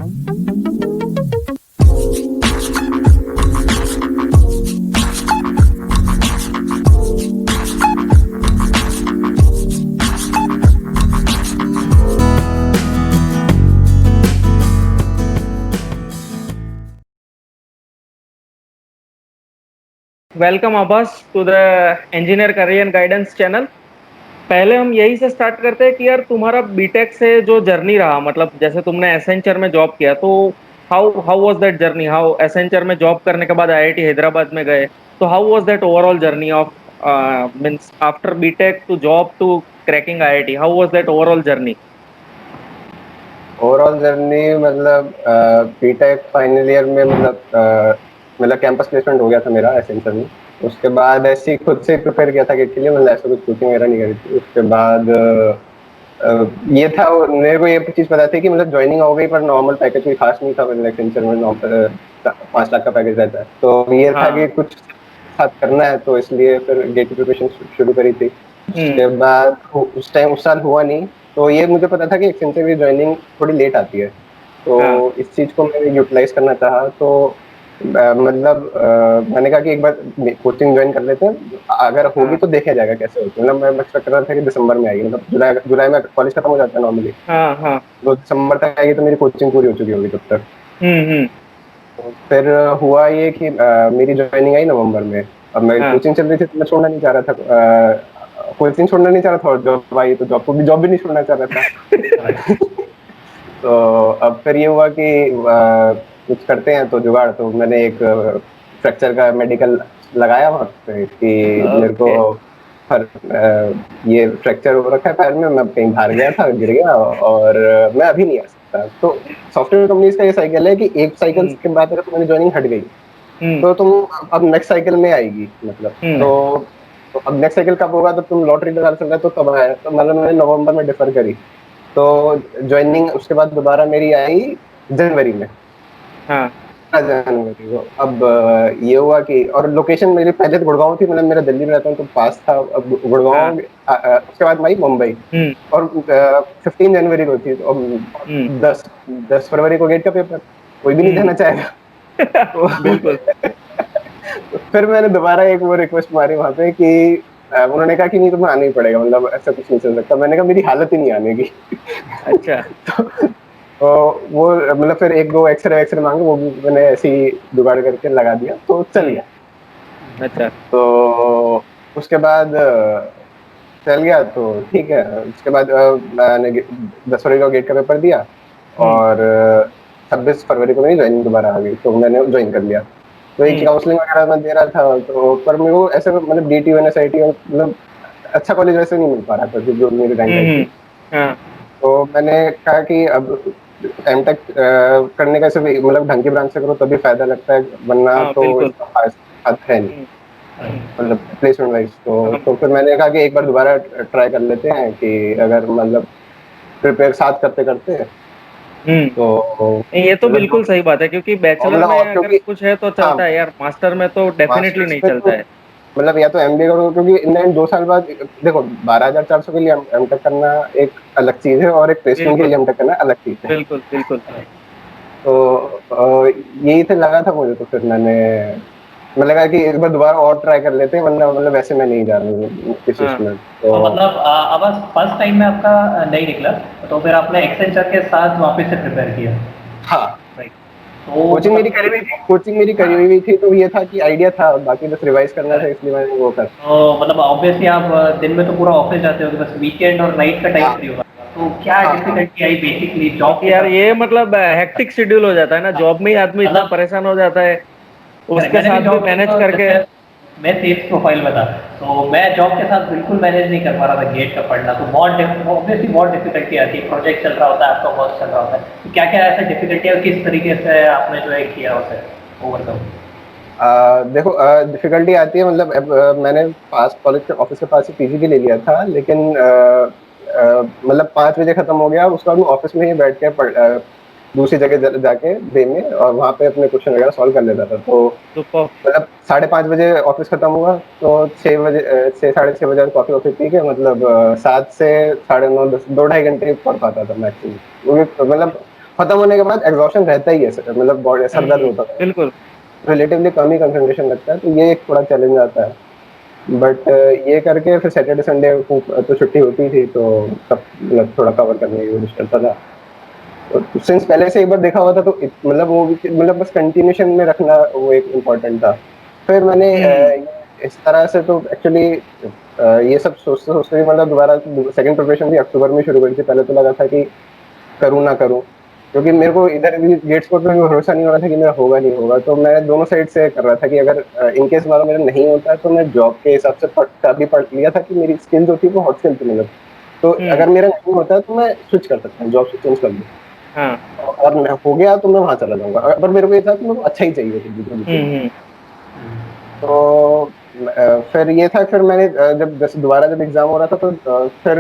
Welcome Abbas to the engineer career guidance channel. पहले हम यही से स्टार्ट करते हैं कि यार तुम्हारा बीटेक से जो जर्नी रहा, मतलब जैसे तुमने एसेंचर में जॉब किया, तो how how was that journey? How Accenture में जॉब करने के बाद आईआईटी हैदराबाद में गए, तो how was that overall journey of means after BTech to job to cracking IIT? How was that overall journey? Overall journey मतलब बीटेक फाइनल ईयर में मतलब कैंपस प्लेसमेंट हो गया था मेरा एसेंचर में। उसके बाद ऐसे ही खुद से प्रिपेयर किया था गेट के लिए, मतलब ऐसा कुछ कोचिंग वगैरह नहीं करी थी। उसके बाद ये था, मेरे को ये चीज़ पता थी कि मतलब ज्वाइनिंग हो गई, पर नॉर्मल पैकेज कोई खास नहीं था। मतलब एसेंचर में 5 लाख का पैकेज रहता है, तो ये था कि हाँ। कुछ साथ करना है, तो इसलिए फिर गेट की प्रिपरेशन शुरू करी थी। उसके हम्म। बाद उस साल हुआ नहीं, तो ये मुझे पता था कि एक्सेंचर की ज्वाइनिंग थोड़ी लेट आती है, तो हाँ। इस चीज़ को मैंने यूटिलाइज करना चाहा। तो मैंने कहा कि एक बार कोचिंग ज्वाइन कर लेते हैं, अगर होगी हाँ। तो देखा जाएगा कैसे होती है। मतलब मैं एक्सपेक्ट कर रहा था कि दिसंबर में आएगी, मतलब जुलाई जुलाई में कॉलेज खत्म हो जाता है नॉर्मली, हाँ। हाँ। तो दिसंबर तक आएगी, तो मेरी कोचिंग पूरी हो चुकी होगी तब तक। हम्म। तो फिर हुआ ये कि मेरी ज्वाइनिंग आई नवंबर में। अब मैं हाँ। कोचिंग चल रही थी, तो मैं छोड़ना नहीं चाह रहा था, कोचिंग छोड़ना नहीं चाह रहा था, और जॉब आई तो जॉब भी नहीं छोड़ना चाह रहा था। तो अब फिर ये हुआ कि कुछ करते हैं तो जुगाड़, तो मैंने एक फ्रैक्चर का मेडिकल लगाया वहाँ पे कि मेरे को ओके। ये फ्रैक्चर हो रखा है पैर में, मैं कहीं बाहर गया था, गिर गया, और मैं अभी नहीं आ सकता। तो सॉफ्टवेयर कंपनीज का ये साइकिल है कि एक साइकिल हम्म। के बाद अगर तुम्हारी ज्वाइनिंग हट गई, हम्म। तो तुम अब नेक्स्ट साइकिल में आएगी, मतलब हम्म। तो अब नेक्स्ट साइकिल कब होगा, तो तुम लॉटरी लगा सकते हो, तो तब आया। तो मतलब मैंने नवंबर में डिफर करी, तो ज्वाइनिंग उसके बाद दोबारा मेरी आई जनवरी में। हाँ। जनवरी को अब ये हुआ कि, और लोकेशन मेरी पहले तो गुड़गांव थी, मतलब मेरा दिल्ली में रहता हूँ तो पास था। अब हाँ। गुड़गांव उसके बाद आई मुंबई, हम्म। और 15 जनवरी को थी, तो अब हम्म। 10 फरवरी को गेट का पेपर, कोई भी नहीं हम्म। जाना चाहेगा। तो बिल्कुल। तो फिर मैंने दोबारा एक वो रिक्वेस्ट मारी वहां पे कि उन्होंने कहा कि नहीं, तुम्हें आना ही पड़ेगा, मतलब ऐसा कुछ नहीं चल सकता। मैंने कहा मेरी हालत ही नहीं आने की। अच्छा। तो वो मतलब फिर एक दो एक्सरे एक्सरे मांगे, वो भी मैंने ऐसे ही जुगाड़ करके लगा दिया, तो चल हम्म। गया। अच्छा। तो उसके बाद चल गया, तो ठीक है। उसके बाद मैंने 10 फरवरी को गेट का पेपर दिया, हम्म। और 26 फरवरी को मेरी ज्वाइनिंग दोबारा आ गई, तो मैंने ज्वाइन कर लिया। तो एक हम्म। काउंसलिंग वगैरह मैं दे रहा था, तो पर मेरे को ऐसे मतलब डीटी एनएसआईटी मतलब अच्छा कॉलेज वैसे नहीं मिल पा रहा था, जो मेरी रैंक आई थी। हाँ। तो मैंने कहा कि अब एमटेक करने का सिर्फ मतलब ढंग की ब्रांच से करो तभी फायदा लगता है, वरना हाँ। तो बिल्कुल। इसका फायदा है नहीं, हम्म। हम्म। मतलब प्लेसमेंट वाइज। हम। तो फिर मैंने कहा कि एक बार दोबारा ट्राई कर लेते हैं, कि अगर मतलब प्रिपेयर साथ करते करते, तो नहीं, ये तो मतलब बिल्कुल सही बात है, क्योंकि और बैचलर मतलब, में और अगर क्योंकि कुछ है तो हाँ, चलता है यार, मास्टर में तो डेफिनेटली मास्टर्स नहीं में तो चलता है। मतलब या तो एमबीए करो, क्योंकि इन 2 साल बाद देखो 12,400 के लिए एमटेक करना एक अलग चीज है, और एक प्लेसमेंट के बिल्कुल। लिए एमटेक करना अलग चीज है। बिल्कुल। बिल्कुल। तो यही से लगा था मुझे, तो फिर मैं लगा कि एक बार दोबारा और ट्राई कर लेते हैं, वरना मतलब वैसे मैं नहीं जा रहा हूँ इस हाँ। उसमें तो। तो मतलब अब फर्स्ट टाइम में आपका नहीं निकला, तो फिर आपने एक्सेंचर के साथ वापस से प्रिपेयर किया, हाँ, राइट? तो कोचिंग मेरी मतलब करी हुई कि थी, कोचिंग मेरी करी हुई थी, तो ये था कि आइडिया था, बाकी बस रिवाइज करना था, करेक्ट। इसलिए मैंने वो कर। तो मतलब ऑब्वियसली आप दिन में तो पूरा ऑफिस जाते होगे, बस वीकेंड और नाइट का टाइम हाँ फ्री होगा, तो क्या हाँ हाँ डिफिकल्टी आई बेसिकली जॉब क्योंकि के यार साथ? ये मतलब हेक्टिक शेड्यूल हो जाता है ना, जॉब में ही आदमी इतना मतलब परेशान हो जाता है, करेक्ट, उसके मैंने भी साथ भी जॉब की मैनेज तो करके। जैसे मैं सेल्स प्रोफाइल में था, तो मैं जॉब के साथ बिल्कुल मैनेज नहीं कर पा रहा था गेट का पढ़ना, तो बहुत ऑब्वियसली बहुत डिफिकल्टी आती है, प्रोजेक्ट चल रहा होता है, आपका वर्क चल रहा होता है, तो क्या क्या ऐसा डिफिकल्टी है और किस तरीके से आपने जो है किया उसे ओवरकम? देखो डिफिकल्टी आती है, मतलब मैंने पास कॉलेज के ऑफिस के पास ही पीजी भी ले लिया था, लेकिन मतलब 5 बजे खत्म हो गया, उसके बाद मैं ऑफिस में ही बैठ के दूसरी जगह जाके डे में, और वहाँ पे अपने क्वेश्चन वगैरह सॉल्व कर लेता था। तो तो मतलब 5:30 बजे ऑफिस खत्म हुआ, तो 6 बजे 6 साढ़े 6 बजे कॉफी वॉफी पी के, मतलब 7 से 9:30 10 2 ढाई घंटे पढ़ पाता था मैक्सिमम, मतलब खत्म होने के बाद एग्जॉशन रहता ही है, मतलब बॉडी सर दर्द होता है, बिल्कुल। रिलेटिवली कम ही कंसंट्रेशन लगता है, तो ये एक थोड़ा चैलेंज आता है। बट ये करके फिर सैटरडे संडे तो छुट्टी होती थी, तो सब मतलब थोड़ा कवर करने की कोशिश करता था। तो सिंस पहले से एक बार देखा हुआ था, तो मतलब वो मतलब बस कंटिन्यूशन में रखना वो एक इम्पोर्टेंट था। फिर मैंने इस तरह से तो एक्चुअली ये सब सोचते सोचते ही मतलब दोबारा सेकंड प्रिपरेशन भी अक्टूबर में शुरू करी थी। पहले तो लगा था कि करूँ ना करूँ, क्योंकि मेरे को इधर भी गेट स्कोर पे भी भरोसा नहीं हो रहा था कि मेरा होगा नहीं होगा, तो मैं दोनों साइड से कर रहा था कि अगर इन केस मानो मेरा नहीं होता, तो मैं जॉब के हिसाब से पढ़ लिया था कि मेरी स्किल्स होती है वो हॉट स्किल थी मतलब, तो अगर मेरा नहीं होता तो मैं स्विच कर सकता हूँ, जॉब से चेंज कर दूँ, और हो गया तो मैं वहां चला जाऊंगा। पर मेरे को ये था कि मेरे को अच्छा ही चाहिए बिल्कुल। तो फिर ये था, फिर मैंने जब जैसे दोबारा जब एग्जाम हो रहा था, तो फिर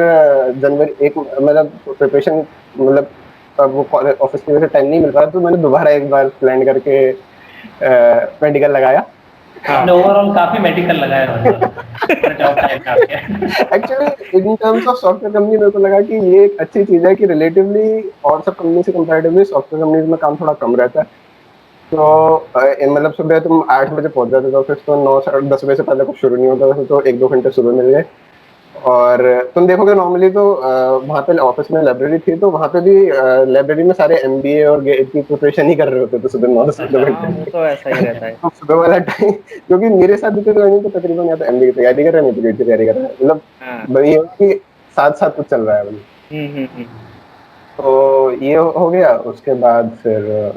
जनवरी एक मतलब प्रिपरेशन मतलब वो ऑफिस की वजह से टाइम नहीं मिल रहा, तो मैंने दोबारा एक बार प्लान करके मेडिकल लगाया। आपने ओवरऑल काफी मेडिकल लगाया मतलब जॉब टाइम पे आपके। Actually in terms of software company मेरे को लगा कि ये एक अच्छी चीज है कि रिलेटिवली और सब कंपनी से कंपैरेटिवली सॉफ्टवेयर कंपनीज में काम थोड़ा कम रहता है। तो मतलब सुबह तुम 8 बजे पहुंच जाते थे ऑफिस, तो 9 10 बजे से पहले कुछ शुरू नहीं होता, वैसे तो 1-2 घंटे सुबह मिल गए। और तुम देखोगे नॉर्मली तो वहाँ पे ऑफिस में लाइब्रेरी थी, तो वहाँ पे भी लाइब्रेरी में सारे एमबीए और गेट की प्रिपरेशन ही कर रहे होते थे सुबह 9 से 2 घंटे। वो तो ऐसा ही रहता है। तो सुबह वाला टाइम, क्योंकि मेरे साथ भी तो तकरीबन या तो एमबीए की तैयारी कर रहे हैं, नहीं तो गेट की तैयारी कर रहे हैं, मतलब ये कि साथ साथ कुछ चल रहा है मतलब। तो ये हो गया। उसके बाद फिर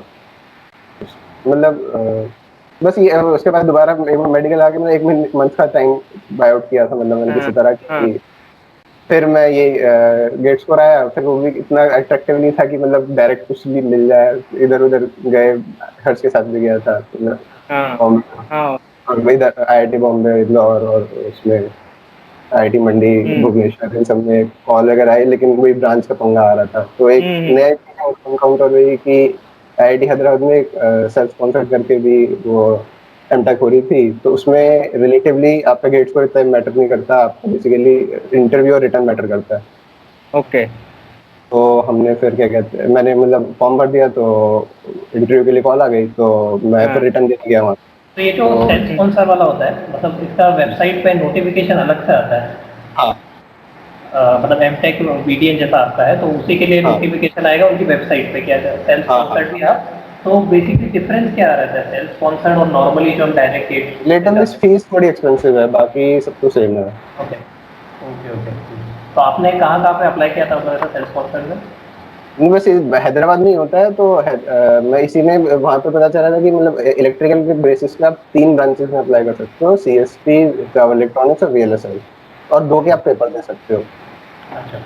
मतलब बस ये उसके बाद दोबारा मेडिकल आके मैंने 1 मंथ का टाइम बाय आउट किया था, मतलब मैंने किसी तरह की। फिर मैं ये गेट्स को आया, फिर वो भी इतना अट्रैक्टिव नहीं था कि मतलब डायरेक्ट कुछ भी मिल जाए। इधर उधर गए, हर्ष के साथ भी गया था इधर आईआईटी बॉम्बे, इंदौर, और उसमें आईआईटी मंडी, भुवनेश्वर, इन सब में कॉल वगैरह आई, लेकिन वही ब्रांच का पंगा आ रहा था। तो एक नया एनकाउंटर हुई कि आईआईटी हैदराबाद में सेल्फ स्पॉन्सर्ड करके भी वो एमटेक हो रही थी, तो उसमें रिलेटिवली आपका गेट स्कोर इतना मैटर नहीं करता, आपका बेसिकली इंटरव्यू और रिटर्न मैटर करता है। ओके। तो हमने फिर क्या कहते हैं, मैंने मतलब फॉर्म भर दिया, तो इंटरव्यू के लिए कॉल आ गई, तो मैं फिर रिटर्न देने गया वहाँ। तो ये जो सेल्फ स्पॉन्सर वाला होता है, मतलब इसका वेबसाइट पे नोटिफिकेशन अलग से आता है? हाँ, मतलब एमटेक बीडीएन जैसा आता है, तो उसी के लिए नोटिफिकेशन आएगा उनकी वेबसाइट पे, क्या सेल्फ स्पॉन्सर्ड भी आप। तो बेसिकली डिफरेंस क्या रहता है सेल्फ स्पॉन्सर्ड और नॉर्मली जो हम डायरेक्ट गेट? रिलेटिवली फीस थोड़ी एक्सपेंसिव है, बाकी सब तो सेम है। Okay okay okay. तो आपने कहाँ कहाँ पे अप्लाई किया था सेल्फ स्पॉन्सर्ड में? नहीं, बस हैदराबाद में ही होता है, तो मैं इसी में वहाँ पे पता चला था कि मतलब इलेक्ट्रिकल के बेसिस पे आप 3 ब्रांचेस में अप्लाई कर सकते हो, सीएसपी, पावर इलेक्ट्रॉनिक्स और वीएलएसआई, और 2 के आप पेपर दे सकते हो। अच्छा।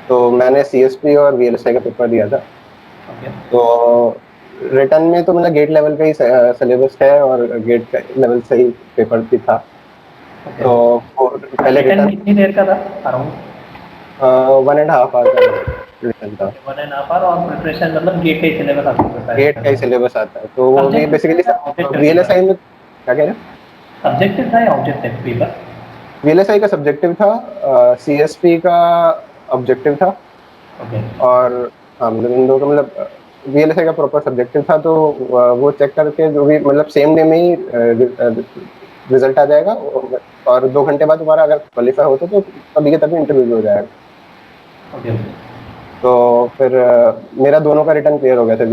तो मैंने सीएसपी और वीएलएसआई का पेपर दिया था। तो रिटर्न में तो मतलब गेट लेवल का ही सिलेबस है, और गेट का लेवल से ही पेपर भी था। तो पहले रिटर्न कितनी देर का था अराउंड? 1.5 आवर का रिटर्न था। 1.5 आवर, और प्रिपरेशन मतलब गेट का ही सिलेबस आपको प्रिपेयर गेट का ही सिलेबस आता है, तो वो भी बेसिकली वीएलएसआई में क्या कह रहे हैं, सब्जेक्टिव था या ऑब्जेक्टिव पेपर? वीएलएसआई का सब्जेक्टिव था, सीएसपी का ऑब्जेक्टिव था। और हाँ, मतलब इन दो का मतलब वीएलएसआई का प्रॉपर सब्जेक्टिव था, तो वो चेक करके जो भी मतलब सेम डे में ही रिजल्ट आ जाएगा, और 2 घंटे बाद दोबारा अगर क्वालिफाई होते तो तभी के तभी इंटरव्यू भी हो जाएगा। तो फिर मेरा दोनों का रिटर्न क्लियर हो गया था,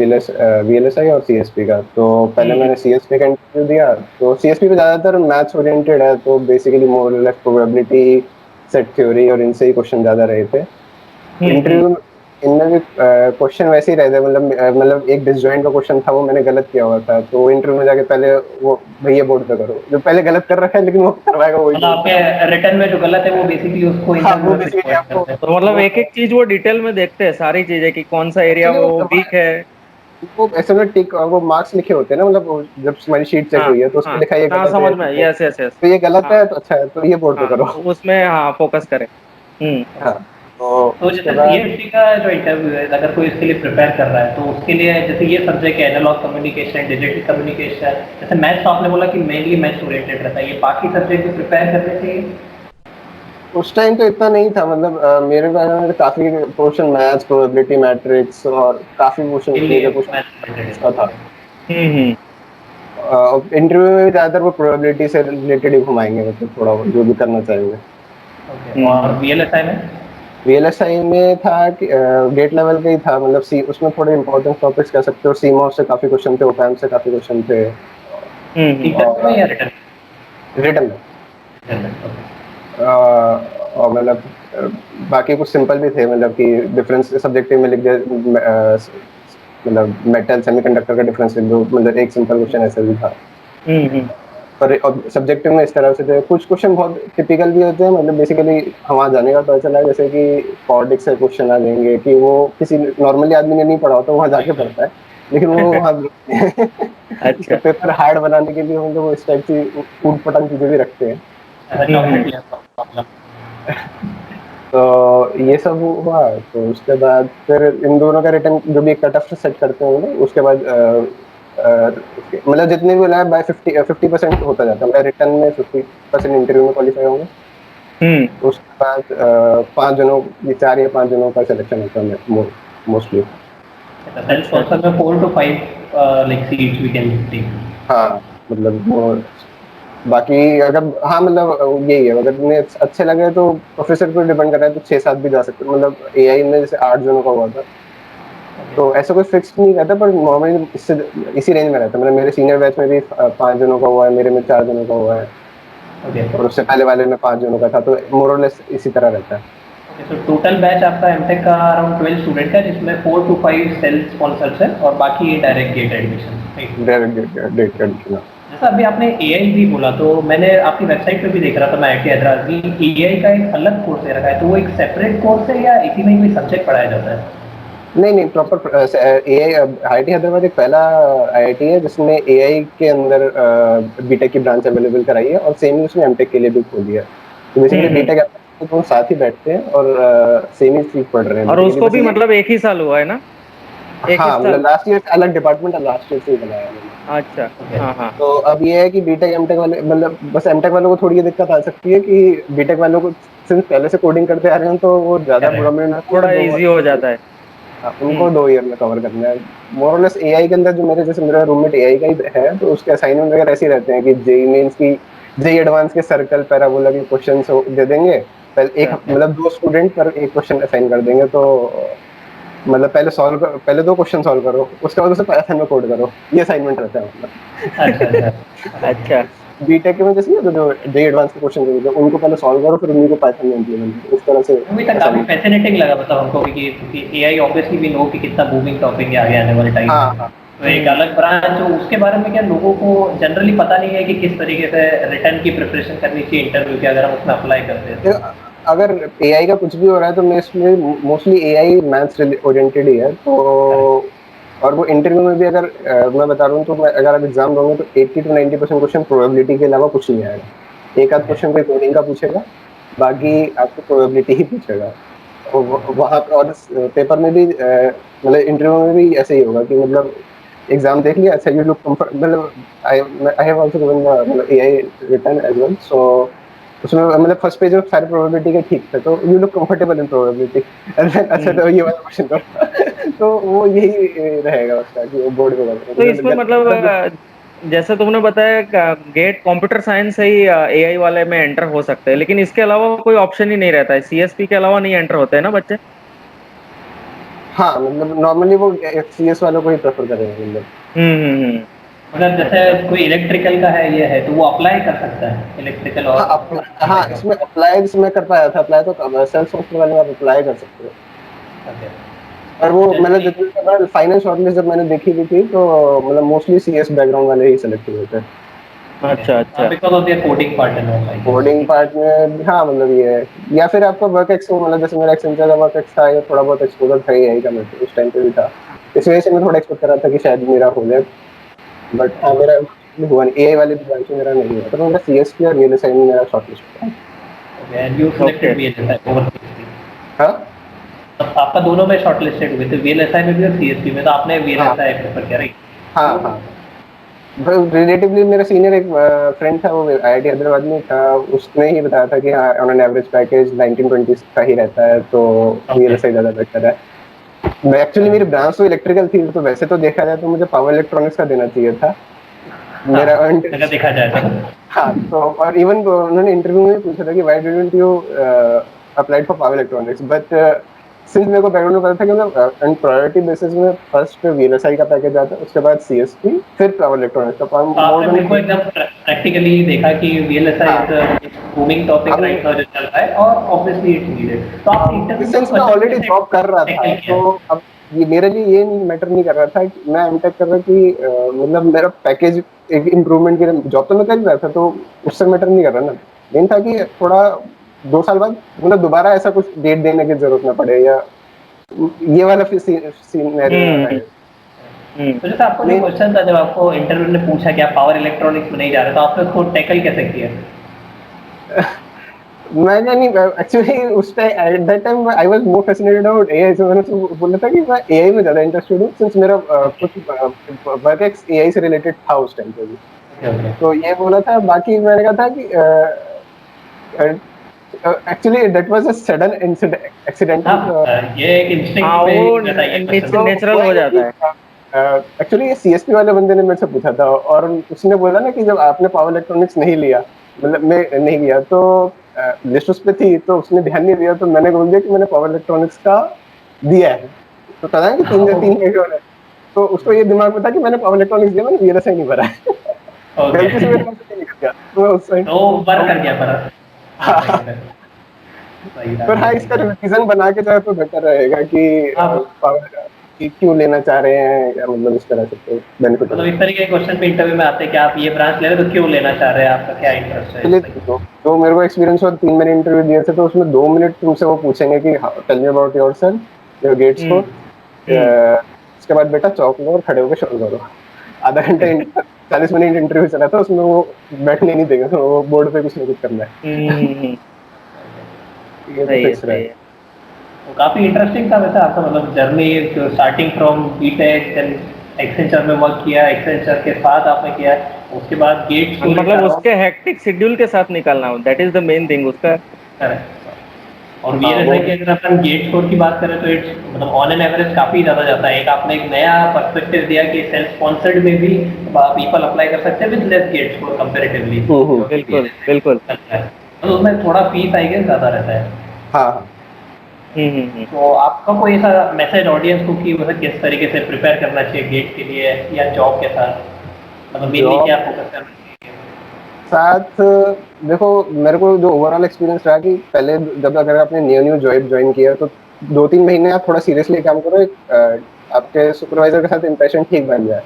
वीएलएसआई और सीएसपी का। तो पहले मैंने सीएसपी का इंटरव्यू दिया, तो सीएसपी पे ज़्यादातर मैथ्स ओरिएंटेड है, तो बेसिकली मोर और लेस प्रोबेबिलिटी, सेट थ्योरी और इनसे ही क्वेश्चन ज़्यादा रहे थे। इंटरव्यू इनमें भी क्वेश्चन वैसे ही रहे थे, मतलब एक डिसजॉइंट का क्वेश्चन था, वो मैंने गलत किया हुआ था, तो इंटरव्यू में जाके पहले वो भैया बोर्ड पे करो, जो पहले गलत कर रखा है लेकिन वो करवाएगा वही। मतलब आपके रिटर्न में जो गलत है वो बेसिकली उसको वो बेसिकली आपको, तो मतलब एक एक चीज वो डिटेल में देखते हैं सारी चीजें कि कौन सा एरिया वो वीक है। वो ऐसे में टिक वो मार्क्स लिखे होते हैं ना, मतलब जब तुम्हारी शीट चेक हुई है तो उसमें लिखा है ये गलत समझ है, में, यस यस यस। तो ये गलत है, तो अच्छा है, तो ये बोर्ड पे करो। तो उसमें फोकस करें। हाँ, तो जैसे सीएससी का जो इंटरव्यू है, अगर कोई इसके लिए प्रिपेयर कर रहा है, तो उसके लिए जैसे ये सब्जेक्ट है एनालॉग कम्युनिकेशन, डिजिटल कम्युनिकेशन, जैसे मैथ्स आपने बोला कि मेनली मैथ्स ओरिएंटेड रहता है, ये बाकी सब्जेक्ट भी प्रिपेयर करने चाहिए? उस टाइम तो इतना नहीं था, मतलब मेरे बारे में काफी पोर्शन मैथ्स, प्रोबेबिलिटी मैट्रिक्स और काफी portion mainly major portion math इसका था। हम्म। इंटरव्यू में ज्यादातर वो प्रोबेबिलिटी से रिलेटेड ही घुमाएंगे, मतलब थोड़ा बहुत जो भी करना चाहेंगे। ओके, और वीएलएसआई में? वीएलएसआई में था कि गेट लेवल का ही था, मतलब सी उसमें थोड़े इंपॉर्टेंट टॉपिक्स कह सकते हो, सीमॉस से काफी क्वेश्चन थे, ओपैम्प से काफी क्वेश्चन थे, इंटरव्यू में या रिटर्न? रिटर्न में। रिटर्न में, ओके। और मतलब बाकी कुछ सिंपल भी थे, मतलब कि डिफरेंस सब्जेक्टिव में लिख दे, मतलब मेटल सेमीकंडक्टर का डिफरेंस लिख दो, मतलब एक सिंपल क्वेश्चन ऐसा भी था। पर सब्जेक्टिव में इस तरह से थे, कुछ क्वेश्चन बहुत टिपिकल भी होते हैं, मतलब बेसिकली वहाँ जाने का पता चला, जैसे कि कॉर्डिक्स से क्वेश्चन आ जाएंगे कि वो किसी नॉर्मली आदमी ने नहीं पढ़ा होता, वहाँ जाके पढ़ता है, लेकिन वो वहाँ अच्छा। तो पेपर हार्ड बनाने के लिए हम लोग इस टाइप की ऊट पटांग चीजें भी रखते हैं। ऐसा चॉकलेट लिया प्रॉब्लम। तो ये सब हुआ, तो उसके बाद फिर इन दोनों का रिटर्न जो भी कट ऑफ सेट करते हैं वो लोग, उसके बाद मतलब जितने भी बोला है बाय 50% होता जाता है, मतलब रिटर्न में 50% इंटरव्यू में क्वालिफाई होंगे। उसके बाद 5 जनों, ये 4 या 5 जनों का सिलेक्शन होता है मोस्टली। सेल्फ स्पॉन्सर में 4 to 5 like seats we can take. हाँ, मतलब वो बाकी अगर, हाँ मतलब यही है, अगर तुम्हें अच्छे लगे तो प्रोफेसर पर डिपेंड कर रहा है, तो 6-7 भी जा सकते हो, मतलब एआई में जैसे 8 जनों का हुआ था, तो ऐसा कोई फिक्स नहीं रहता, पर नॉर्मली इससे इसी रेंज में रहता है, मतलब मेरे सीनियर बैच में भी 5 जनों का हुआ है, मेरे में 4 जनों का हुआ है, ओके। और उससे पहले वाले में 5 जनों का था, तो मोर और लेस इसी तरह रहता है। ओके, सो टोटल बैच आपका एमटेक का अराउंड 12 स्टूडेंट है, जिसमें 4 to 5 सेल्फ स्पॉन्सर्स है और बाकी direct GATE admission, right? Direct date admission. जैसा अभी आपने एआई भी बोला, तो मैंने आपकी वेबसाइट पे भी देख रहा था, मैं आईटी हैदराबाद की एआई का एक अलग कोर्स दे रखा है, तो वो एक सेपरेट कोर्स है या इसी में ही कोई सब्जेक्ट पढ़ाया जाता है? नहीं प्रॉपर एआई, आईआईटी हैदराबाद एक पहला आईआईटी है जिसने एआई के अंदर बीटेक की ब्रांच अवेलेबल कराई है, और सेम ही उसने एमटेक के लिए भी खोली है, तो बेसिकली बीटेक तो दोनों साथ ही बैठते हैं और सेम ही चीज पढ़ रहे हैं और बेसिकली, उसको बस भी ये। मतलब एक ही साल हुआ है ना? एक ही हाँ, मतलब साल। लास्ट ईयर अलग डिपार्टमेंट है, लास्ट ईयर से ही बनाया है मैंने। अच्छा। हाँ हाँ। तो अब ये है कि बीटेक एमटेक वाले, मतलब बस एमटेक वालों को थोड़ी ये दिक्कत आ सकती है कि बीटेक वालों को सिंस पहले से कोडिंग करते आ रहे हैं, तो वो ज्यादा बुरा में ना, थोड़ा इजी हो जाता है। उनको 2 ईयर में कवर करना है। मोर और लेस एआई के अंदर जो मेरे, जैसे मेरा रूममेट एआई का ही है, तो उसके असाइनमेंट वगैरह ऐसे ही रहते हैं कि जेई मेंस की, जेई एडवांस के सर्कल पैराबोला के क्वेश्चंस दे देंगे, पहले एक अच्छा। मतलब 2 स्टूडेंट पर एक क्वेश्चन असाइन कर देंगे, तो मतलब पहले 2 क्वेश्चन सॉल्व करो, उसके बाद उसे पाइथन में कोड करो, ये असाइनमेंट रहता है अच्छा मतलब। अच्छा। अच्छा। बीटेक में जैसे ना, जो जेई एडवांस के क्वेश्चन होते हैं उनको पहले सॉल्व करो, फिर उन्हीं को पाइथन में इम्प्लीमेंट करो, इस तरह से मूवी तक काफी असाइनमेंट। फैसिनेटिंग लगा, मतलब हमको भी कि एआई ऑब्वियसली भी नो कि कितना बूमिंग टॉपिक है आगे आने वाले टाइम हाँ में। हाँ। तो एक अलग ब्रांच जो उसके बारे में क्या लोगों को जनरली पता नहीं है कि किस तरीके से रिटर्न की प्रिपरेशन करनी चाहिए इंटरव्यू की, अगर हम उसमें अप्लाई करते हैं तो। अगर एआई का कुछ भी हो रहा है तो मैं इसमें मोस्टली एआई मैथ्स ओरिएंटेड ही है, तो करेक्ट। और वो इंटरव्यू में भी अगर मैं बता रहा हूँ, तो मैं अगर आप एग्जाम दोगे तो 80 to 90% क्वेश्चन प्रोबेबिलिटी के अलावा कुछ नहीं आएगा, एक आध ओके। क्वेश्चन कोई कोडिंग का पूछेगा, बाकी आपको प्रोबेबिलिटी ही पूछेगा। वहाँ पे और पेपर में भी मतलब इंटरव्यू में भी ऐसे ही होगा कि मतलब एग्जाम देख लिया, अच्छा यू लुक कंफर्ट, मतलब आई आई हैव आल्सो गिवन मतलब एआई रिटर्न एज वेल, सो उसमें मतलब फर्स्ट पेज में सारी प्रोबेबिलिटी के ठीक थे, तो you look comfortable in probability, अच्छा तो ये वाला क्वेश्चन करो। तो वो यही रहेगा उसका कि वो बोर्ड पे तो इसमें मतलब मतलब जैसे तुमने बताया गेट कंप्यूटर साइंस से ही एआई वाले में एंटर हो सकते हैं, लेकिन इसके अलावा कोई ऑप्शन ही नहीं रहता है, सीएसपी के अलावा नहीं एंटर होते हैं ना बच्चे? हाँ, मतलब नॉर्मली वो सीएस वालों को ही प्रेफर करेंगे, मतलब हम्म। अगर जैसे अच्छा। कोई इलेक्ट्रिकल का है ये है तो वो अप्लाई कर सकता है इलेक्ट्रिकल और हाँ इसमें अप्लाई, इसमें कर पाया था अप्लाई, तो सेल्फ सॉफ्टवेयर वाले में आप अप्लाई कर सकते हो, ओके। और वो मतलब जनरली जितने फाइनल शॉर्टलिस्ट जब मैंने देखी भी थी, तो मतलब मोस्टली सीएस बैकग्राउंड वाले ही सिलेक्ट हुए थे। अच्छा। अच्छा। Because of their coding part and all, I guess. Coding part में हाँ, मतलब ये है, या फिर आपका वर्क एक्स, मतलब जैसे मेरा एक्सेंचर का वर्क एक्स था, या थोड़ा बहुत एक्सपोजर था यही का, मैं उस टाइम पे भी था, इस वजह से मैं थोड़ा एक्सपेक्ट कर रहा था कि शायद मेरा हो जाए, बट हाँ मेरा हुआ नहीं, एआई वाले ब्रांच में मेरा नहीं हुआ, तो मेरा सीएस की और वीएलएसआई में मेरा शॉर्टलिस्ट हुआ। Okay, and you okay. Selected VLSI over CSP? हाँ अब आपका दोनों में शॉर्टलिस्टेड हुए थे, वीएलएसआई में भी और सीएसपी में, तो आपने हाँ वीएलएसआई प्रेफर किया, राइट? हाँ हाँ। रिलेटिवली मेरा सीनियर एक फ्रेंड था, वो आईआईटी हैदराबाद में था, उसने ही बताया था कि हाँ ऑन एन एवरेज पैकेज 19-20 का ही रहता है, तो ओके। वीएलएसआई ज़्यादा बेटर है। मैं एक्चुअली मेरी ब्रांच तो इलेक्ट्रिकल थी, तो वैसे तो देखा जाए तो मुझे पावर इलेक्ट्रॉनिक्स का देना चाहिए था हाँ, मेरा अर्न। अगर देखा जाए तो। हाँ, तो और इवन उन्होंने इंटरव्यू में पूछा था कि why didn't you applied for power electronics, but since मेरे को बैकग्राउंड में पता था कि मैं प्रायोरिटी बेसिस में फर्स्ट वीएलएसआई का पैकेज आता है, उसके बाद सीएसपी, फिर पावर इलेक्ट्रॉनिक्स का तो मोर आपने देन। बिल्कुल एकदम प्रैक्टिकली देखा कि वीएलएसआई हाँ, इज बूमिंग टॉपिक हम राइट नाउ जो चल रहा है और ऑब्वियसली इट्स नीडेड। तो आप इंटरव्यू में सिंस मैं क्वेश्चन ऑलरेडी कैसे जॉब कर रहा था, टैकल किया? तो अब ये मेरे लिए ये मैटर नहीं कर रहा था कि मैं एमटेक कर रहा कि मतलब मेरा पैकेज एक इम्प्रूवमेंट के लिए, जॉब तो मैं कर ही रहा था, तो उससे मैटर नहीं कर रहा ना। मेन था कि थोड़ा 2 साल बाद मतलब दोबारा ऐसा कुछ डेट देने की जरूरत ना पड़े, या ये वाला सीनैरियो ना हम्म रहे। हम्म तो जैसे आपको जो मेन क्वेश्चन था जब आपको इंटरव्यू ने पूछा कि आप पावर इलेक्ट्रॉनिक्स में नहीं जा रहे तो आपने उसको टैकल कैसे किया? मैंने नहीं, एक्चुअली उस time at that time I was more fascinated about AI, so मैंने उसको बोला था कि मैं एआई में ज्यादा इंटरेस्टेड हूँ, सिंस मेरा ओके कुछ वर्क एक्स एआई से रिलेटेड था उस टाइम पे भी। Okay okay. तो ये बोला था, बाकी मैंने कहा था कि actually that was a sudden incident हाँ, एक्सीडेंटल। ये एक इंस्टिंक्ट हाँ, पे वो रहता है ये क्वेश्चन। तो नेचुरल हुआ हो ये कि जाता है। एक्चुअली ये सीएसपी वाले बंदे ने मेरे से पूछा था, और उसने बोला ना कि जब आपने पावर इलेक्ट्रॉनिक्स नहीं लिया, मतलब मैं नहीं लिया, तो लिस्ट उस पे थी, तो उसने ध्यान नहीं दिया, तो मैंने बोल दिया कि मैंने पावर इलेक्ट्रॉनिक्स का दिया है। तो पता है कि तीन तीन कैसे हो रहा है। तो उसको ये दिमाग में था कि मैंने पावर इलेक्ट्रॉनिक्स दिया, मैंने वीएलएसआई नहीं भरा है। ओके। गलती से मेरे पास से निकल गया, तो मैं उस टाइम तो वर्क कर गया पर वो सही हाँ। है। सही था, पर हाँ, सही इसका था। रीजन बना के जाए तो बेटर रहेगा कि हाँ, पावर कि क्यों लेना चाह रहे हैं, या मतलब इस तरह से तो बेनिफिट मतलब होगा। इस तरीके के क्वेश्चन भी इंटरव्यू में आते हैं कि आप ये ब्रांच ले रहे हो तो क्यों लेना चाह रहे हैं, आपका क्या इंटरेस्ट है चलिए, इसमें? जो मेरे को एक्सपीरियंस हुआ, 3 महीने इंटरव्यू दिए थे, तो उसमें 2 मिनट तुमसे वो पूछेंगे कि tell me about yourself, your GATE hmm score. Hmm उसके बाद बेटा चौक लो और खड़े होकर शो करो। आधा घंटे 40 मिनट इंटरव्यू चला था, उसमें वो बैठने नहीं देंगे, तो वो बोर्ड पे कुछ ना कुछ करना है, हम्म, ये तो सही है फिक्स सही रहे। है। तो काफ़ी इंटरेस्टिंग था वैसे आपका मतलब journey, starting from BTech then Accenture में वर्क किया, एक्सेंचर के साथ आपने किया, उसके बाद गेट स्कोर मतलब अराउंड। उसके हेक्टिक शेड्यूल के साथ निकलना, that is the main thing उसका। और हाँ वो वीएलएसआई की अगर अपन गेट स्कोर की बात करें तो इट्स मतलब ऑन एन एवरेज काफ़ी ज़्यादा जाता है। एक आपने एक नया पर्सपेक्टिव दिया कि सेल्फ स्पॉन्सर्ड में भी पीपल अप्लाई कर सकते हैं with less GATE score comparatively, जो कि बिल्कुल वीएलएसआई बिल्कुल। करता है। तो उसमें थोड़ा फीस आई गेस ज़्यादा रहता है। हाँ हाँ। हम्म। तो आपका कोई ऐसा मैसेज ऑडियंस को कि मतलब किस तरीके से प्रिपेयर करना चाहिए गेट के लिए या जॉब के साथ, मतलब मेनली जॉब क्या फोकस करना चाहिए? साथ देखो, मेरे को जो ओवरऑल एक्सपीरियंस रहा कि पहले जब अगर आपने न्यू न्यू जॉब ज्वाइन किया, तो 2-3 महीने आप थोड़ा सीरियसली काम करो, आपके सुपरवाइजर के साथ इंप्रेशन ठीक बन जाए।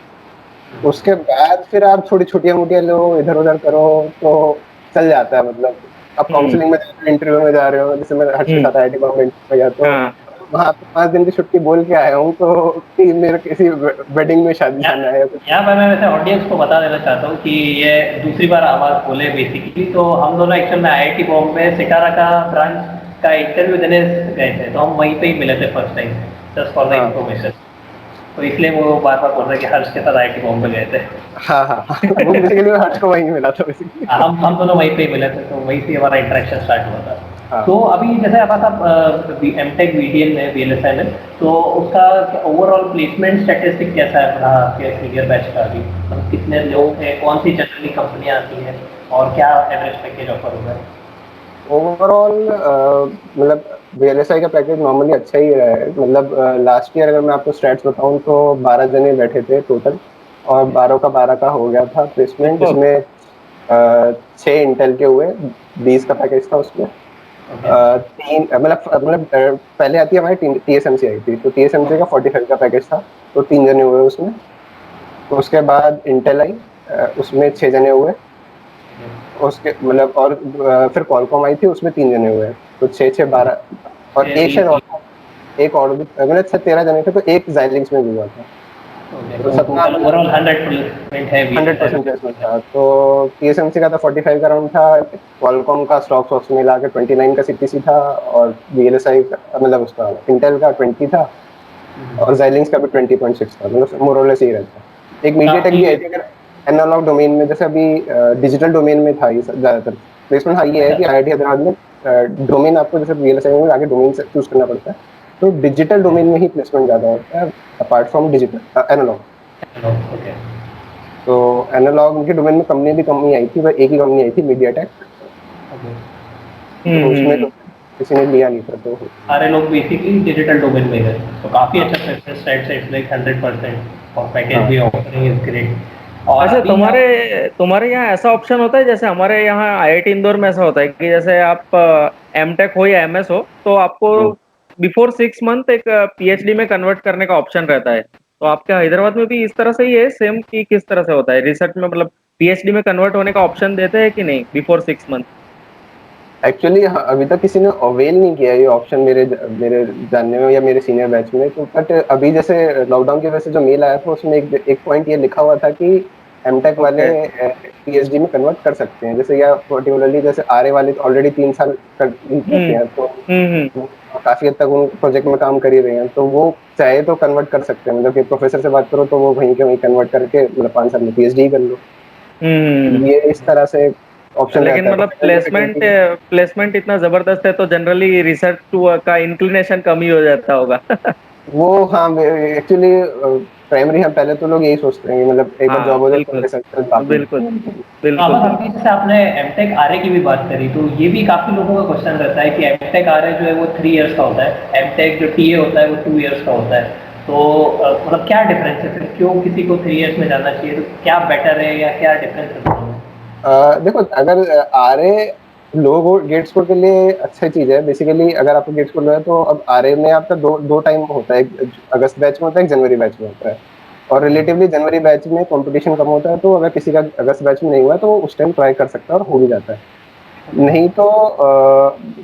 उसके बाद फिर आप थोड़ी छोटियां मोटियां लो, इधर उधर करो, तो चल जाता है। मतलब आप हम्म काउंसलिंग में जा रहे हो, इंटरव्यू में जा रहे हो, जैसे मैं हर्ष के हम्म साथ आईआईटी बॉम्बे में गया, तो हाँ। वहां पे 5 दिन की छुट्टी बोल के आया हूँ, तो कि मेरे किसी वेडिंग में शादी यहाँ जाना है या कुछ। यहाँ पर मैं वैसे ऑडियंस को बता देना चाहता हूँ कि ये दूसरी बार आवाज़ बोले बेसिकली, तो हम दोनों एक्चुअल में आईआईटी बॉम्बे सिटारा का ब्रांच का इंटरव्यू देने गए थे, तो हम वहीं पे ही मिले थे first time, just for the हाँ इन्फॉर्मेशन। तो इसलिए वो बार बार बोल रहे हैं कि हर्ष के साथ आईआईटी बॉम्बे गए थे। हाँ हाँ हाँ। वो बेसिकली मैं हर्ष को वहीं मिला था बेसिकली। हम दोनों वहीं पे ही मिले थे, तो वहीं से हमारा इंटरेक्शन स्टार्ट हुआ था। हाँ। तो अभी जैसे आप एमटेक वीडीएल में वीएलएसआई में, तो उसका ओवरऑल प्लेसमेंट स्टैटिस्टिक कैसा है रहा आपके सीनियर बैच का अभी, मतलब कितने लोग थे, कौन सी जनरली कंपनियां आती हैं और क्या एवरेज पैकेज ऑफर हुआ है? ओवरऑल मतलब वीएलएसआई का पैकेज नॉर्मली अच्छा ही है। मतलब लास्ट ईयर अगर मैं आपको स्टैट्स बताऊं, तो 12 जने बैठे थे टोटल, और 12 का 12 का हो गया था प्लेसमेंट, सुपर। जिसमें 6 इंटेल के हुए, 20 का पैकेज था उसमें। ओके। तीन पहले आती है हमारी टीएसएमसी आई थी, तो टीएसएमसी का 45 का पैकेज था, तो 3 जने हुए उसमें। तो उसके बाद इंटेल आई, उसमें 6 जने हुए। उसके मतलब और फिर कॉलकॉम आई थी, उसमें 3 जने हुए, तो 6-6-12। और एक शायद एक और भी, मतलब 13 जने थे, तो एक जाइलिंग्स में भी हुआ था, ओके, तो तो 17 टोटल मतलब ओवरऑल 100% है 100% वीएलएसआई प्लेसमेंट में। था। तो टीएसएमसी का था 45 का राउंड था, कॉलकॉम का स्टॉक्स वॉक्स मिला के 29 का सीटीसी था, और वीएलएसआई मतलब उसका इंटेल का 20 था, और जाइलिंग्स का भी 20.6 था। मतलब मोर और लेस यही रहता है। एक मीडियाटेक काफी भी आई थी, अगर एनालॉग डोमेन में, जैसे अभी डिजिटल डोमेन में था ये ज़्यादातर प्लेसमेंट। हाँ, ये है कि IIT हैदराबाद में डोमेन आपको जैसे VLSI में आगे डोमेन से चूज करना पड़ता है, तो डिजिटल डोमेन में ही प्लेसमेंट ज़्यादा होता है apart from digital analog. Okay. तो एनालॉग के डोमेन में कंपनी भी कम ही आई थी, बस एक ही कंपनी आई थी, मीडियाटेक, ओके। तो उसमें तो किसी ने लिया नहीं था। तो सारे लोग बेसिकली डिजिटल डोमेन में गए, तो काफ़ी अच्छा सक्सेस रेट से इट्स लाइक 100% और पैकेज भी ऑफरिंग इज ग्रेट। और अच्छा, अभी तुम्हारे आप तुम्हारे यहाँ ऐसा ऑप्शन होता है जैसे हमारे यहाँ IIT इंदौर में ऐसा होता है कि जैसे आप M.Tech हो या MS हो तो आपको बिफोर 6 मंथ एक PhD में कन्वर्ट करने का ऑप्शन रहता है। तो आपके हैदराबाद में भी इस तरह से ही है सेम कि किस तरह से होता है रिसर्च में, मतलब PhD में कन्वर्ट होने का ऑप्शन देते हैं कि नहीं बिफोर 6 मंथ? एक्चुअली अभी तक किसी ने अवेल नहीं किया ये ऑप्शन मेरे मेरे जानने में या मेरे सीनियर बैच में। तो बट अभी जैसे लॉकडाउन की वजह से जो मेल आया था उसमें एक पॉइंट ये लिखा हुआ था कि M.Tech वाले ओके। PhD में कन्वर्ट कर सकते हैं, जैसे या पर्टिकुलरली जैसे RA वाले तो ऑलरेडी 3 साल कर हम्म चुके हैं, तो हम्म। वो काफी हद तक उन प्रोजेक्ट में काम कर ही रहे हैं, तो वो चाहे तो कन्वर्ट कर सकते हैं। मतलब कि प्रोफेसर से बात करो तो वो वहीं के वहीं कन्वर्ट करके मतलब 5 साल में PhD कर लो। हम्म। ये इस तरह से ऑप्शन लेकिन रहता है। तो मतलब प्लेसमेंट प्लेसमेंट इतना जबरदस्त है तो जनरली रिसर्च का इंक्लिनेशन कम ही हो जाता होगा। वो हाँ, एक्चुअली प्राइमरी हम पहले तो लोग यही सोचते हैं कि मतलब एक बार हाँ जॉब हो जाए तो बिल्कुल रिसर्च बात नहीं। बिल्कुल तो बिल्कुल अब अभी जैसे आपने एमटेक आरए की भी बात करी, तो ये भी काफी लोगों का क्वेश्चन रहता है कि एमटेक आरए जो है वो 3 इयर्स का होता है, एमटेक जो टीए होता है वो 2 इयर्स का होता है। तो मतलब क्या डिफरेंस है फिर, क्यों किसी को 3 इयर्स में जाना चाहिए, तो क्या बेटर है या क्या डिफरेंस है दोनों में? देखो, अगर RA लो गेट स्कोर के लिए अच्छा चीज है। बेसिकली अगर आपको गेट स्कोर है तो अब RA में आपका दो टाइम होता है, एक अगस्त बैच में होता है, एक जनवरी बैच में होता है। और रिलेटिवली जनवरी बैच में कंपटीशन कम होता है, तो अगर किसी का अगस्त बैच में नहीं हुआ है तो वो उस टाइम ट्राई कर सकता है और हो भी जाता है। नहीं तो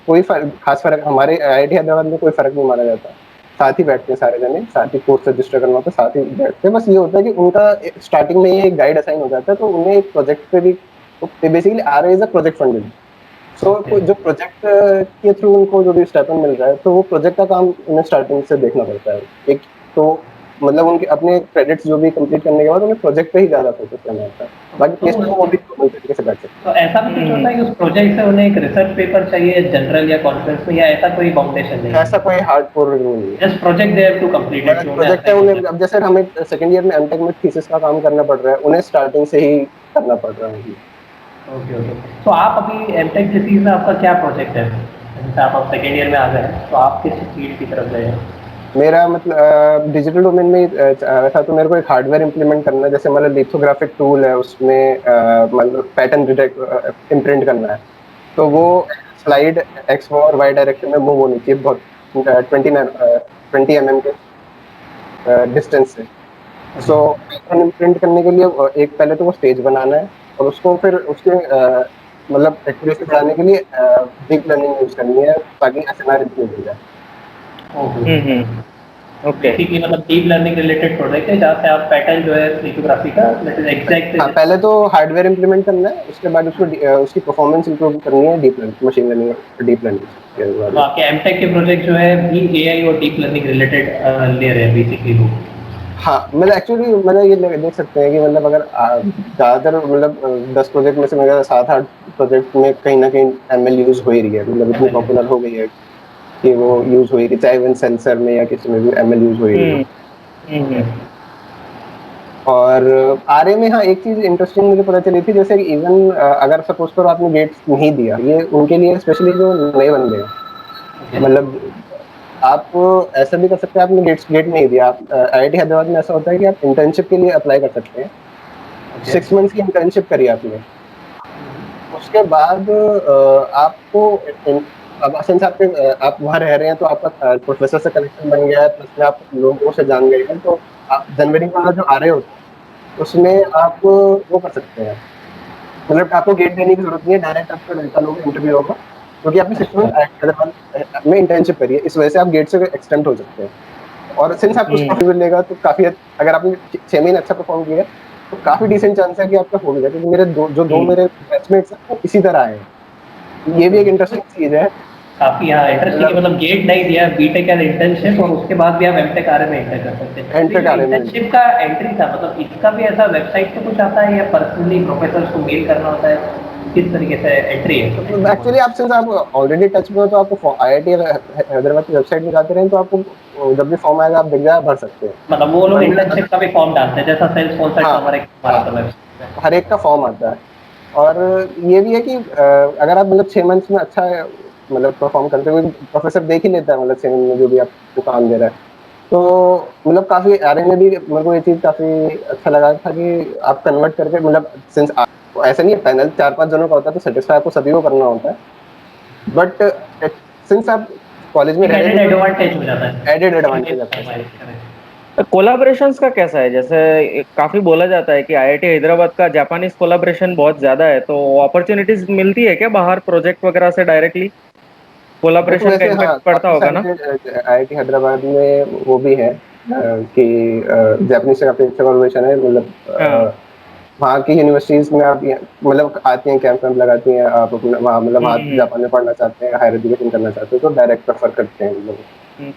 कोई खास फर्क हमारे IIT हैदराबाद में कोई फर्क नहीं माना जाता। साथ ही बैठते हैं सारे जने, साथ ही कोर्स रजिस्टर करना होता है, साथ ही बैठते हैं। बस ये होता है कि उनका स्टार्टिंग में ही एक गाइड असाइन हो जाता है, तो उन्हें एक प्रोजेक्ट पे भी basically RA is a project funded. So जो प्रोजेक्ट के थ्रू उनको जो भी स्टाइपेंड मिल रहा है, तो वो प्रोजेक्ट का काम उन्हें स्टार्टिंग से देखना पड़ता है। एक तो मतलब उनके अपने क्रेडिट्स जो भी कंप्लीट करने के बाद उन्हें प्रोजेक्ट पे ही ज्यादा फोकस करना होता है। बाकी तो प्लेसमेंट वो भी पूरी तरीके से बैठ सकते तो ऐसा भी कुछ होता हम्म। है कि उस प्रोजेक्ट से उन्हें एक रिसर्च पेपर चाहिए जनरल या कॉन्फ्रेंस में, या ऐसा कोई बाउंडेशन नहीं हैं। है? ऐसा कोई हार्ड कोर रूल नहीं है। Just project they have to complete it, मतलब जो उन्हें प्रोजेक्ट है असाइन होता उन्हें, है। अब जैसे हमें सेकंड ईयर में M.Tech में थीसिस का काम करना पड़ रहा है, उन्हें स्टार्टिंग से ही करना पड़ रहा है। Okay okay. तो आप अभी एमटेक थीसिस में आपका क्या प्रोजेक्ट है? जैसे आप अब सेकेंड ईयर में आ गए हैं, तो आप किस फील्ड की तरफ गए हैं? मेरा मतलब डिजिटल डोमेन में था, तो मेरे को एक हार्डवेयर इंप्लीमेंट करना है। जैसे मतलब लिथोग्राफिक टूल है, उसमें मतलब पैटर्न डिटेक्ट इम्प्रिंट करना है। तो वो स्लाइड एक्स और वाई डायरेक्शन में मूव होनी चाहिए बहुत 20 mm के डिस्टेंस से। सो पैटर्न इम्प्रिंट करने के लिए एक पहले तो वो स्टेज बनाना है, और उसको फिर उसके मतलब एक्यूरेसी बढ़ाने के लिए डीप लर्निंग यूज करनी है ताकि SNR इम्प्रूव हो जाए। ओके। ओके। बेसिकली मतलब डीप लर्निंग रिलेटेड प्रोजेक्ट है जहाँ से आप पैटर्न जो है लिथोग्राफी का दैट इज हाँ, एग्जैक्ट। पहले तो हार्डवेयर इम्प्लीमेंट करना है, उसके बाद उसको उसकी परफॉर्मेंस इंप्रूव करनी है deep learning, machine learning deep learning के तो बाद। आपके एमटेक के प्रोजेक्ट जो है भी एआई और डीप लर्निंग रिलेटेड ले रहे हैं बेसिकली लोग? हाँ, मतलब एक्चुअली मतलब ये देख सकते हैं कि मतलब अगर ज्यादातर मतलब 10 प्रोजेक्ट में से मेरा 7-8 प्रोजेक्ट में कहीं ना कहीं ML यूज हो ही रही है। मतलब इतनी पॉपुलर हो गई है कि वो यूज हो ही रही है, चाहे इवन सेंसर में या किसी में भी ML यूज हो ही रही है। ओके। और RA में हाँ, एक चीज इंटरेस्टिंग मुझे पता चली थी, जैसे इवन अगर सपोज करो आपने गेट्स नहीं दिया, ये उनके लिए स्पेशली जो नए बंदे हैं, मतलब आप ऐसा भी कर सकते हैं, आपने गेट नहीं दिया, आप IIT हैदराबाद में ऐसा होता है कि आप इंटर्नशिप के लिए अप्लाई कर सकते हैं। 6 मंथ्स की इंटर्नशिप करी आपने, उसके बाद आपको अब सिंस आपके आप वहाँ रह रहे हैं, तो आपका प्रोफेसर से कनेक्शन बन गया है, प्लस में आप लोगों से जान गए हैं, तो आप जनवरी वाला जो RA होता है उसमें आप वो कर सकते हैं। मतलब आपको गेट देने की जरूरत नहीं है, डायरेक्ट आपका लड़का लोग इंटरव्यू होगा, क्योंकि आपने 6 मंथ हैदराबाद में इंटर्नशिप करी है, इस वजह से आप गेट से एक्सटेंड हो सकते हैं। और सिंस आपको स्कॉलरशिप मिलेगा, तो काफी अगर आपने 6 महीने अच्छा परफॉर्म किया तो काफी डिसेंट चांस है कि आपका हो भी जाए, क्योंकि मेरे दो मेरे बैचमेट्स हैं वो इसी तरह आए हैं। ये भी एक इंटरेस्टिंग चीज है काफी हाँ इंटरेस्टिंग है, मतलब गेट नहीं दिया, बीटेक एंड इंटर्नशिप, और उसके बाद भी आप एमटेक आरए में एंटर कर सकते हैं। तो एंटर ये कर रहे हैं। इंटर्नशिप का एंट्री था, मतलब इसका भी ऐसा वेबसाइट पे कुछ आता है या पर्सनली प्रोफेसर को मेल करना होता है, किस तरीके से एंट्री है? एक्चुअली आप सिंस आप ऑलरेडी टच में हो तो आपको आईआईटी हैदराबाद की वेबसाइट में जाते रहें तो आपको जब भी फॉर्म आएगा आप दिख जाए भर सकते हैं। मतलब वो लोग वरना इंटर्नशिप का भी फॉर्म डालते हैं, जैसा सेल्स स्पॉन्सर्ड हाँ का हमारे हाँ, हमारा था वेबसाइट पे। हर एक का फॉर्म आता है। और ये भी है कि अगर आप मतलब 6 मंथ्स में अच्छा मतलब परफॉर्म करते हुए प्रोफेसर देख ही लेता है, मतलब 6 मंथ में जो भी आपको काम दे रहा है। तो मतलब काफी आरए में भी मेरे को ये चीज काफी अच्छा लगा था कि आप कन्वर्ट करके मतलब सिंस ऐसा नहीं है, पैनल 4-5 जनों का होता है तो सेटिस्फाई आपको सभी को करना होता है, बट सिंस आप कॉलेज में एक रह रहे एडेड थे एडवांटेज हो जाता तो एडेड एडवांटेज आता है। है। कोलाबरेशंस का कैसा है? जैसे काफी बोला जाता है कि आईआईटी हैदराबाद का जापानीज कोलाबरेशन बहुत ज्यादा है, तो अपॉर्चुनिटीज मिलती है क्या बाहर प्रोजेक्ट वगैरह से डायरेक्टली? देखो कोलाबरेशन का वैसे हाँ इम्पैक्ट पड़ता काफी होगा ना? सारे आईआईटी हैदराबाद में वो भी है कि जापानीज से काफी अच्छा कोलैबोरेशन है, मतलब हाँ। वहाँ की यूनिवर्सिटीज में आप मतलब आती हैं, कैंप वैम्प लगाती हैं, आप अपना वहाँ मतलब वहाँ हम्म। जापान में पढ़ना चाहते हैं, हायर एजुकेशन करना चाहते हैं तो डायरेक्ट प्रेफर करते हैं लोग।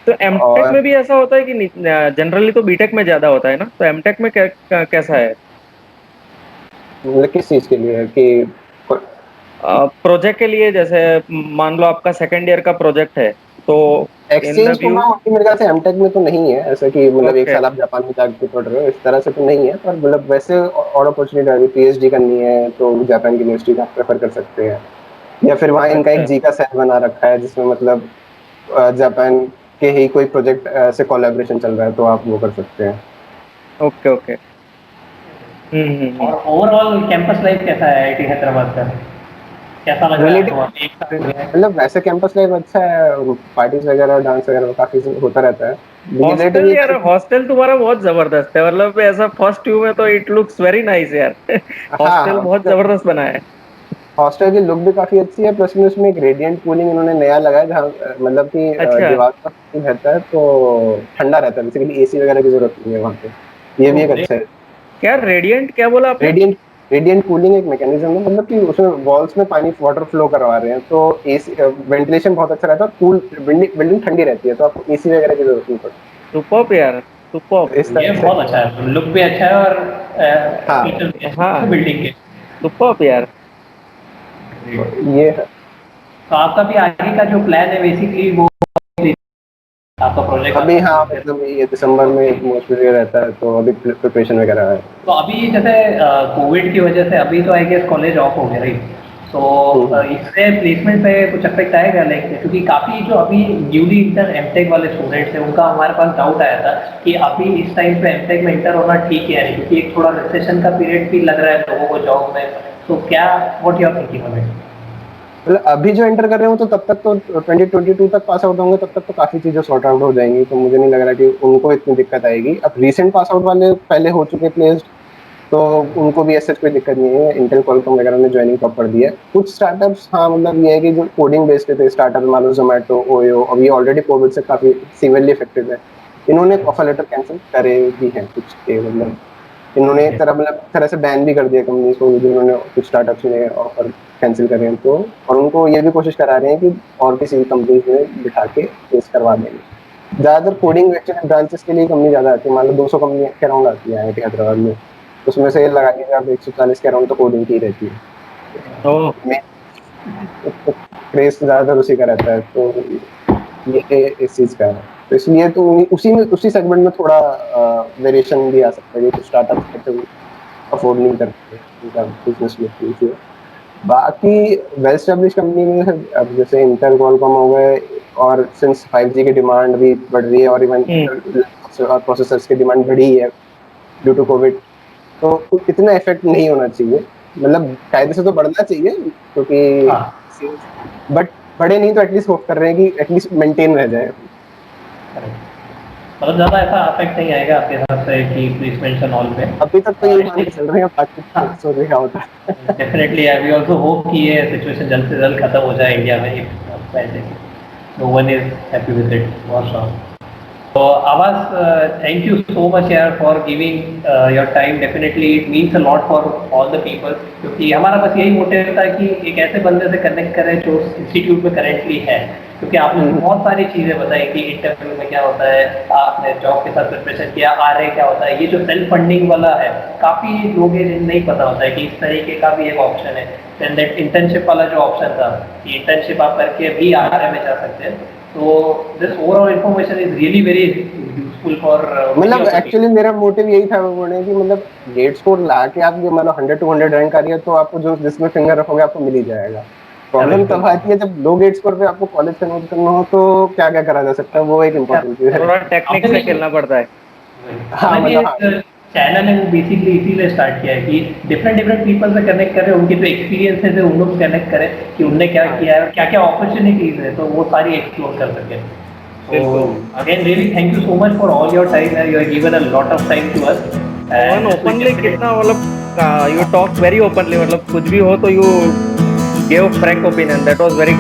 तो एमटेक और में भी ऐसा होता है कि जनरली तो बीटेक में ज्यादा होता है ना, तो एमटेक में कैसा है? मतलब किस चीज के लिए है कि प्रोजेक्ट के लिए, जैसे मान लो आपका सेकेंड ईयर का प्रोजेक्ट है, तो इन एक्सचेंज व्यू। प्रोग्राम अभी मेरे ख्याल से एमटेक में तो नहीं है ऐसा कि मतलब एक ओके। साल आप जापान में जाके पढ़ रहे हो, इस तरह से तो नहीं है, पर मतलब वैसे और अपॉर्चुनिटी अभी पीएचडी करनी है तो जापान की यूनिवर्सिटी आप प्रेफर कर सकते हैं, या फिर वहाँ इनका एक अच्छा। जी का सेट बना रखा है जिसमें मतलब जापान के ही कोई प्रोजेक्ट से कोलैबोरेशन चल रहा है तो आप वो कर सकते हैं। Okay okay. और ओवरऑल कैंपस लाइफ कैसा है आईआईटी हैदराबाद का? कैसा लग रहा है आपको? रिलेटिव आप एक साल हो गया है। मतलब वैसे कैंपस लाइफ अच्छा है, पार्टीज वगैरह डांस वगैरह काफी होता रहता है। हॉस्टल रिलेटिवली यार, हॉस्टल तुम्हारा बहुत जबरदस्त है, मतलब ऐसा फर्स्ट व्यू में तो इट लुक्स वेरी नाइस यार। हाँ हॉस्टल हाँ, बहुत जबरदस्त बना है। हॉस्टल की लुक भी काफी अच्छी है, प्लस में उसमें एक रेडिएंट कूलिंग इन्होंने नया लगाया जहाँ मतलब कि अच्छा। दीवार पर पानी रहता है तो ठंडा रहता है, बेसिकली एसी वगैरह की जरूरत नहीं है वहाँ पे। ये भी ओह एक ग्रेट। अच्छा है। क्या रेडिएंट, क्या बोला आपने? रेडिएंट रेडिएंट कूलिंग एक मैकेनिज्म है, मतलब कि उसमें वॉल्स में पानी वाटर फ्लो करवा रहे हैं तो एसी वेंटिलेशन बहुत अच्छा रहता है, कूल बिल्डिंग बिल्डिंग ठंडी रहती है तो आपको एसी वगैरह की जरूरत नहीं पड़ती। सुपर्ब यार, सुपर्ब। तो इस ये तरह से बहुत अच्छा है, लुक भी अच्छा है और हाँ, फीचर्स भी अच्छे हाँ। हैं बिल्डिंग के। सुपर्ब यार। तो Great। ये है। तो आपका भी आगे का जो प्लान है बेसिकली वो, आपका प्रोजेक्ट अभी आपका हाँ मतलब ये दिसंबर में मोस्टली रहता है तो अभी प्रिपरेशन वगैरह है। तो अभी जैसे कोविड की वजह से अभी तो आई गेस कॉलेज ऑफ हो गया, राइट? तो हम्म। इससे प्लेसमेंट पे कुछ इफेक्ट आएगा लाइक, क्योंकि काफ़ी जो अभी न्यूली इंटर एमटेक वाले स्टूडेंट्स हैं उनका हमारे पास डाउट आया था कि अभी इस टाइम पे एमटेक में इंटर होना ठीक है, क्योंकि एक थोड़ा रिसेशन का पीरियड भी लग रहा है लोगों को जॉब में। तो क्या, what you are thinking of it? मतलब अभी जो एंटर कर रहे हो तो तब तक तो 2022 तक पास आउट होंगे, तब तक तो काफी चीजें सॉर्ट आउट हो जाएंगी, तो मुझे नहीं लग रहा कि उनको इतनी दिक्कत आएगी। अब रीसेंट पास आउट वाले पहले हो चुके प्लेयर्स तो उनको भी ऐसा कोई दिक्कत नहीं है, इंटेल क्वालकॉम वगैरह ने ज्वाइनिंग टॉप कर दिया है। कुछ स्टार्टअप्स हाँ मतलब ये है कि जो कोडिंग बेस्ड थे स्टार्टअप, मान लो जोमेटो, ओयो, अब ये ऑलरेडी कोविड से काफी सीवियरली इफेक्टेड है, इन्होंने ऑफर लेटर कैंसिल करे भी हैं कुछ के, मतलब इन्होंने एक तरह मतलब एक तरह से बैन भी कर दिया कंपनीज को, जिन्होंने कुछ स्टार्टअप्स ने ऑफर कैंसिल करे हैं तो, और उनको ये भी कोशिश करा रहे हैं कि और किसी कंपनीज में बिठा के फेस करवा देंगे। ज्यादातर कोडिंग ब्रांचेस के लिए कंपनी ज्यादा आती है, मान लो 200 कंपनी के अराउंड आती है आईआईटी हैदराबाद में, उसमें से लगा लीजिए आप 140 के अराउंड तो कोडिंग की रहती है। ओह। मैं क्रेज ज्यादातर उसी का रहता है, तो ये इस चीज का है, तो इसलिए तो उसी में उसी सेगमेंट में थोड़ा वेरिएशन भी आ सकता है कि कुछ स्टार्टअप अफोर्ड नहीं करते, उनका बिजनेस लुक लीजिए। बाकी वेल एस्टेब्लिश कंपनी में अब जैसे इंटेल क्वालकॉम हो गए, और सिंस 5G की डिमांड भी बढ़ रही है और इवन हम्म। और प्रोसेसर्स की डिमांड बढ़ी है ड्यू टू कोविड, तो इतना इफेक्ट नहीं होना चाहिए, मतलब कायदे से तो बढ़ना चाहिए क्योंकि हाँ, बट बढ़े नहीं तो एटलीस्ट होप कर रहे हैं कि एटलीस्ट मेंटेन रह जाए। मतलब ज़्यादा ऐसा अफेक्ट नहीं आएगा आपके हिसाब से कि प्लेसमेंट्स एंड ऑल पे? अभी तक तो ये मान के एटलीस्ट चल रहे हैं, बाकी हाँ, तो सोच क्या होता है। Definitely I we also hope कि ये सिचुएशन जल्द से जल्द खत्म हो जाए इंडिया में, if no one is happy with it for sure. So Abbas, thank you so much यार for giving your time. Definitely it means a lot for all the people. क्योंकि हमारा बस यही मोटिव था कि एक ऐसे बंदे से कनेक्ट करें जो इंस्टीट्यूट में करेंटली है, क्योंकि आपने बहुत सारी चीज़ें बताई कि इंटरव्यू में क्या होता है, आपने जॉब के साथ प्रिपरेशन किया, RA क्या होता है, ये जो सेल्फ फंडिंग वाला है काफ़ी लोग ये नहीं पता होता है कि इस तरीके का भी एक ऑप्शन है। देन दैट इंटर्नशिप वाला जो ऑप्शन था कि इंटर्नशिप आप करके भी RA में जा सकते हैं। तो this overall information is really very useful for मतलब एक्चुअली मेरा मोटिव यही था बोलने कि मतलब गेट स्कोर ला के आप ये मतलब 100 to 100 रैंक आ रही है तो आपको जो जिसमें फिंगर रखोगे आपको मिल ही जाएगा। प्रॉब्लम तब आती है जब लो गेट स्कोर पे आपको कॉलेज से नोट करना हो तो क्या क्या करा जा सकता है, वो एक इम्पोर्टेंट चीज है। थोड़ा टेक्निक से खेलना पड़ता है। हाँ, मतलब चैनल है वो बेसिकली इसीलिए स्टार्ट किया है कि डिफरेंट पीपल से कनेक्ट करें, उनके जो एक्सपीरियंसेस है उन लोग से कनेक्ट करें कि उनने क्या किया है और क्या क्या अपॉर्चुनिटीज है, तो वो सारी एक्सप्लोर कर सकें। So again really thank you so much for all your time and you have given a lot of time to us. And openly कितना मतलब you talk very openly, मतलब कुछ भी हो तो you gave frank opinion, that was very